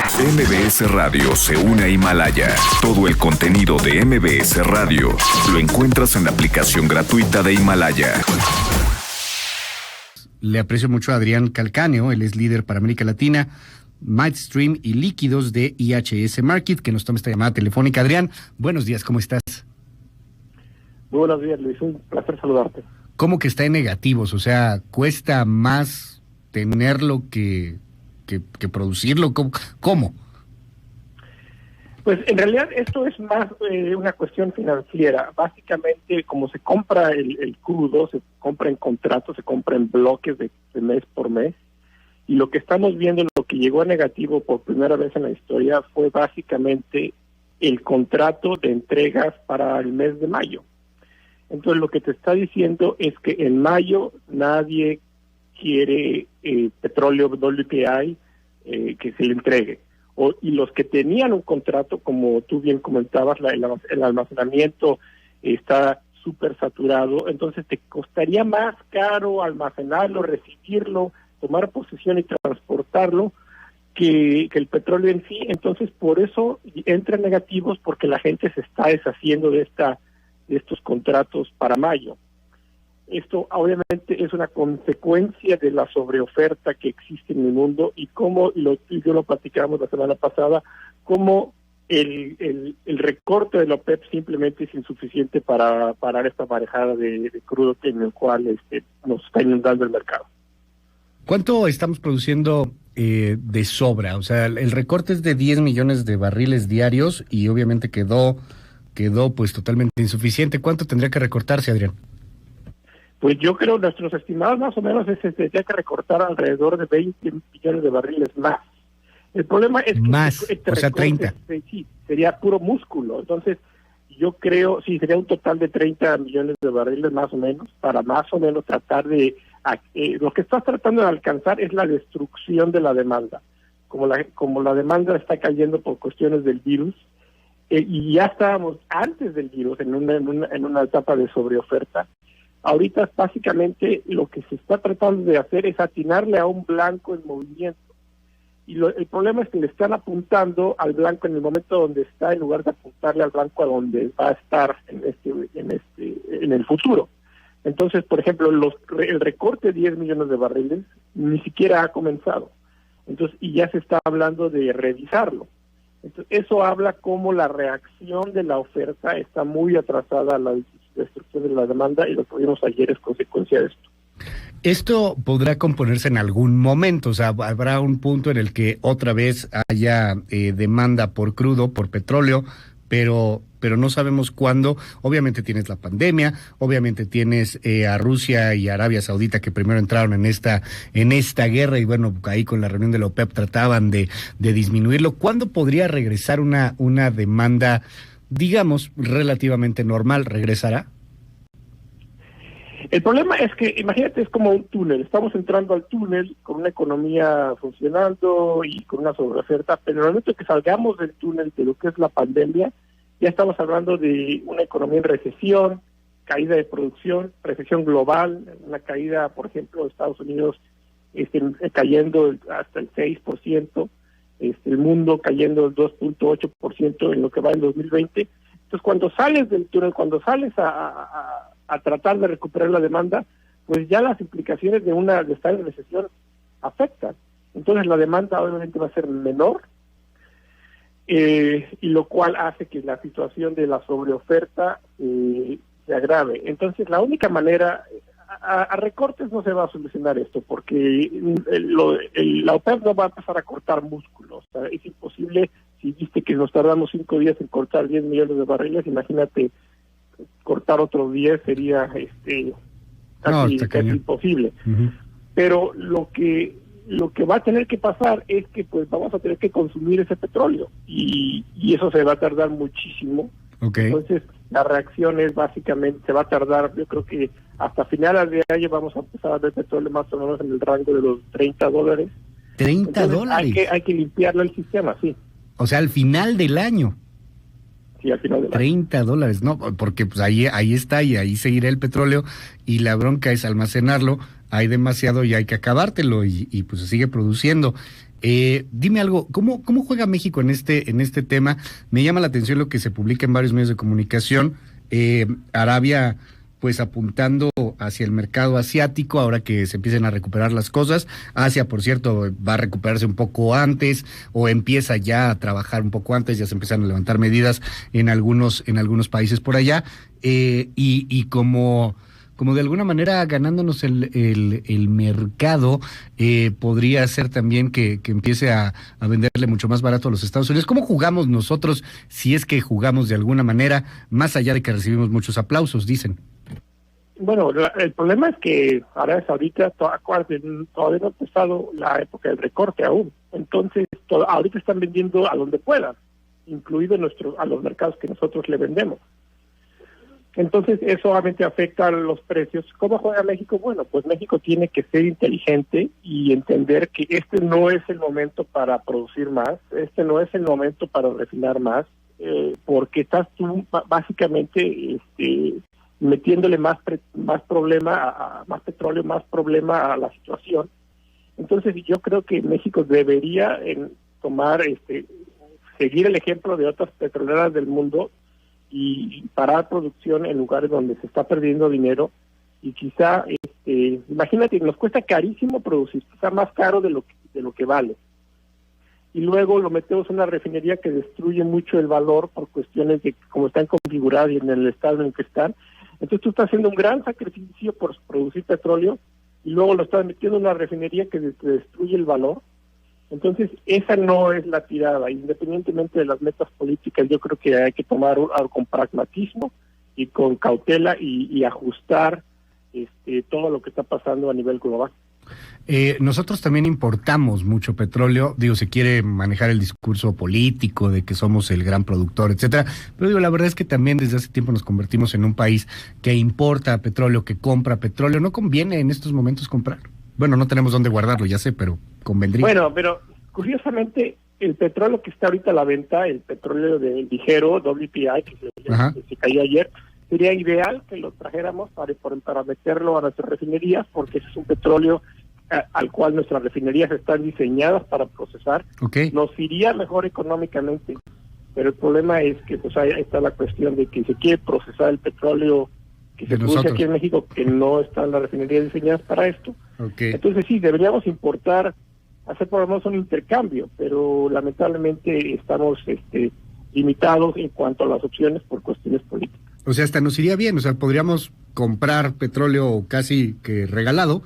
MBS Radio se une a Himalaya. Todo el contenido de MBS Radio lo encuentras en la aplicación gratuita de Himalaya. Le aprecio mucho a Adrián Calcáneo, él es líder para América Latina, Midstream y líquidos de IHS Markit, que nos toma esta llamada telefónica. Adrián, buenos días, ¿cómo estás? Muy buenos días, Luis, un placer saludarte. ¿Cómo que está en negativos? O sea, ¿cuesta más tenerlo que producirlo? ¿Cómo? Pues en realidad esto es más una cuestión financiera. Básicamente, como se compra el crudo, se compra en contratos, se compra en bloques de mes por mes, y lo que estamos viendo, lo que llegó a negativo por primera vez en la historia fue básicamente el contrato de entregas para el mes de mayo. Entonces lo que te está diciendo es que en mayo nadie quiere petróleo WTI que se le entregue. Y los que tenían un contrato, como tú bien comentabas, el almacenamiento está súper saturado, entonces te costaría más caro almacenarlo, recibirlo, tomar posesión y transportarlo que el petróleo en sí. Entonces por eso entran negativos, porque la gente se está deshaciendo de estos contratos para mayo. Esto obviamente es una consecuencia de la sobreoferta que existe en el mundo, y como yo lo platicamos la semana pasada, como el recorte de la OPEP simplemente es insuficiente para parar esta marejada de crudo en el cual nos está inundando el mercado. ¿Cuánto estamos produciendo de sobra? O sea, el recorte es de 10 millones de barriles diarios y obviamente quedó pues totalmente insuficiente. ¿Cuánto tendría que recortarse, Adrián? Pues yo creo nuestros estimados más o menos tendría que recortar alrededor de 20 millones de barriles más. El problema es que más, o sea, 30. Sí, sería puro músculo. Entonces, yo creo, sí, sería un total de 30 millones de barriles más o menos, para más o menos tratar de... lo que estás tratando de alcanzar es la destrucción de la demanda. Como la demanda está cayendo por cuestiones del virus, y ya estábamos antes del virus en una etapa de sobreoferta. Ahorita básicamente lo que se está tratando de hacer es atinarle a un blanco en movimiento. Y el problema es que le están apuntando al blanco en el momento donde está, en lugar de apuntarle al blanco a donde va a estar en el futuro. Entonces, por ejemplo, el recorte de 10 millones de barriles ni siquiera ha comenzado. Entonces, y ya se está hablando de revisarlo. Entonces, eso habla como la reacción de la oferta está muy atrasada a la destrucción de la demanda, y lo que vimos ayer es consecuencia de esto. Esto podrá componerse en algún momento, o sea, habrá un punto en el que otra vez haya demanda por crudo, por petróleo, pero no sabemos cuándo. Obviamente tienes la pandemia, obviamente tienes a Rusia y Arabia Saudita, que primero entraron en esta guerra, y bueno, ahí con la reunión de la OPEP trataban de disminuirlo. ¿Cuándo podría regresar una demanda, digamos, relativamente normal? ¿Regresará? El problema es que, imagínate, es como un túnel. Estamos entrando al túnel con una economía funcionando y con una sobreoferta, pero en el momento que salgamos del túnel de lo que es la pandemia, ya estamos hablando de una economía en recesión, caída de producción, recesión global, una caída, por ejemplo, de Estados Unidos cayendo hasta el 6%, el mundo cayendo el 2.8% en lo que va en 2020. Entonces, cuando sales del túnel, cuando sales a tratar de recuperar la demanda, pues ya las implicaciones de estar en recesión afectan. Entonces la demanda obviamente va a ser menor, y lo cual hace que la situación de la sobreoferta se agrave. Entonces la única manera, a recortes no se va a solucionar esto, porque la OPEP no va a empezar a cortar músculos. O sea, es imposible. Si viste que nos tardamos 5 días en cortar 10 millones de barriles, imagínate cortar otros 10 sería casi imposible. Uh-huh. Pero lo que va a tener que pasar es que pues vamos a tener que consumir ese petróleo, y eso se va a tardar muchísimo. Okay. Entonces la reacción es básicamente, se va a tardar, yo creo que hasta finales de año vamos a empezar a ver petróleo más o menos en el rango de los $30. $30. Hay que limpiarlo el sistema, sí. O sea, al final del año. Sí, al final del año. $30, no, porque pues ahí está, y ahí seguirá el petróleo, y la bronca es almacenarlo. Hay demasiado y hay que acabártelo, y pues se sigue produciendo. Dime algo, ¿cómo juega México en este tema? Me llama la atención lo que se publica en varios medios de comunicación. Arabia, pues apuntando hacia el mercado asiático, ahora que se empiecen a recuperar las cosas. Asia, por cierto, va a recuperarse un poco antes, o empieza ya a trabajar un poco antes, ya se empiezan a levantar medidas en algunos países por allá, y como de alguna manera ganándonos el mercado, podría ser también que empiece a venderle mucho más barato a los Estados Unidos. ¿Cómo jugamos nosotros, si es que jugamos de alguna manera, más allá de que recibimos muchos aplausos, dicen? Bueno, el problema es que Arabia Saudita todavía no ha empezado la época del recorte aún. Entonces, ahorita están vendiendo a donde puedan, incluido a los mercados que nosotros le vendemos. Entonces, eso obviamente afecta a los precios. ¿Cómo juega México? Bueno, pues México tiene que ser inteligente y entender que este no es el momento para producir más, este no es el momento para refinar más, porque estás tú básicamente metiéndole más problema, más petróleo, más problema a la situación. Entonces, yo creo que México debería seguir el ejemplo de otras petroleras del mundo y parar producción en lugares donde se está perdiendo dinero, y quizá, imagínate, nos cuesta carísimo producir, quizá más caro de lo que vale, y luego lo metemos en una refinería que destruye mucho el valor por cuestiones de cómo están configuradas y en el estado en el que están. Entonces tú estás haciendo un gran sacrificio por producir petróleo y luego lo estás metiendo en una refinería que te destruye el valor. Entonces, esa no es la tirada. Independientemente de las metas políticas, yo creo que hay que tomar algo con pragmatismo y con cautela y ajustar todo lo que está pasando a nivel global. Nosotros también importamos mucho petróleo. Se quiere manejar el discurso político de que somos el gran productor, etcétera, pero la verdad es que también desde hace tiempo nos convertimos en un país que importa petróleo, que compra petróleo. ¿No conviene en estos momentos comprar? Bueno, no tenemos dónde guardarlo, ya sé, pero convendría. Bueno, pero curiosamente el petróleo que está ahorita a la venta, el petróleo de ligero, WTI, que se cayó ayer, sería ideal que lo trajéramos para meterlo a nuestras refinerías, porque ese es un petróleo al cual nuestras refinerías están diseñadas para procesar. Okay. Nos iría mejor económicamente, pero el problema es que pues ahí está la cuestión de que se quiere procesar el petróleo que se produce aquí en México, que no están las refinerías diseñadas para esto. Okay. Entonces sí, deberíamos importar, hacer por lo menos un intercambio, pero lamentablemente estamos limitados en cuanto a las opciones por cuestiones políticas. O sea, hasta nos iría bien, podríamos comprar petróleo casi que regalado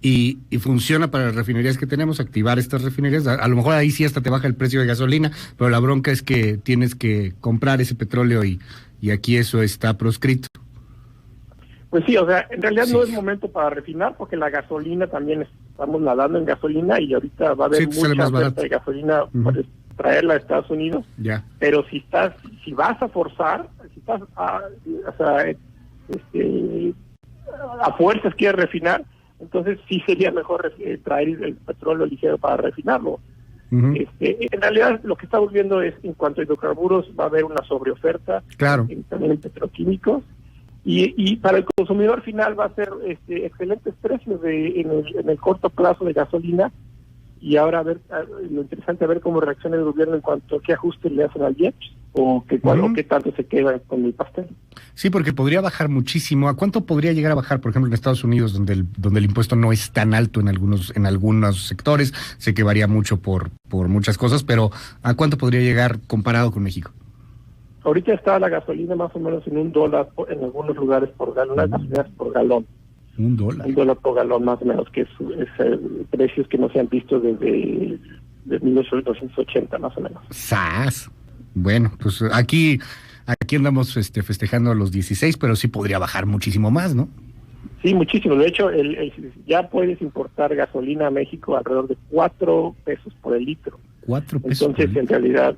y funciona para las refinerías que tenemos, activar estas refinerías. A lo mejor ahí sí hasta te baja el precio de gasolina, pero la bronca es que tienes que comprar ese petróleo y aquí eso está proscrito. Pues sí, en realidad no es momento para refinar, porque la gasolina también estamos nadando en gasolina y ahorita va a haber mucha oferta de gasolina para traerla a Estados Unidos. Ya. Pero si vas a forzar, si estás a fuerzas quieres refinar, entonces sí sería mejor traer el petróleo ligero para refinarlo. En realidad lo que estamos viendo es, en cuanto a hidrocarburos, va a haber una sobreoferta, claro, también en petroquímicos. Y para el consumidor final va a ser excelentes precios en el corto plazo de gasolina. Y ahora lo interesante a ver cómo reacciona el gobierno en cuanto a qué ajustes le hacen al IEPS o qué tanto se queda con el pastel. Sí, porque podría bajar muchísimo. ¿A cuánto podría llegar a bajar, por ejemplo, en Estados Unidos, donde el impuesto no es tan alto en algunos sectores? Sé que varía mucho por muchas cosas, pero ¿a cuánto podría llegar comparado con México? Ahorita está la gasolina más o menos en $1 en algunos lugares por galón, las gasolinas por galón. $1. $1 por galón más o menos, que es precios que no se han visto desde 1980 más o menos. ¡Sas! Bueno, pues aquí andamos festejando los 16, pero sí podría bajar muchísimo más, ¿no? Sí, muchísimo. De hecho, ya puedes importar gasolina a México alrededor de $4 por el litro. 4 pesos. Entonces, en realidad,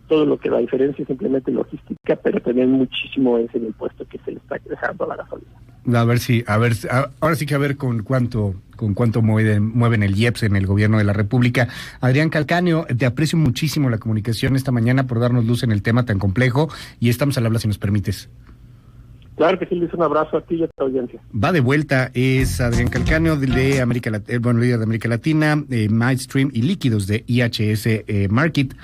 todo lo que la diferencia es simplemente logística, pero también muchísimo es el impuesto que se le está dejando a la gasolina. Ahora sí que a ver con cuánto mueven el IEPS en el gobierno de la República. Adrián Calcáneo, te aprecio muchísimo la comunicación esta mañana por darnos luz en el tema tan complejo y estamos al habla si nos permites. Claro que sí, Luis, un abrazo a ti y a tu audiencia. Va de vuelta, es Adrián Calcáneo de América Latina, líder de América Latina, Midstream y líquidos de IHS Markit.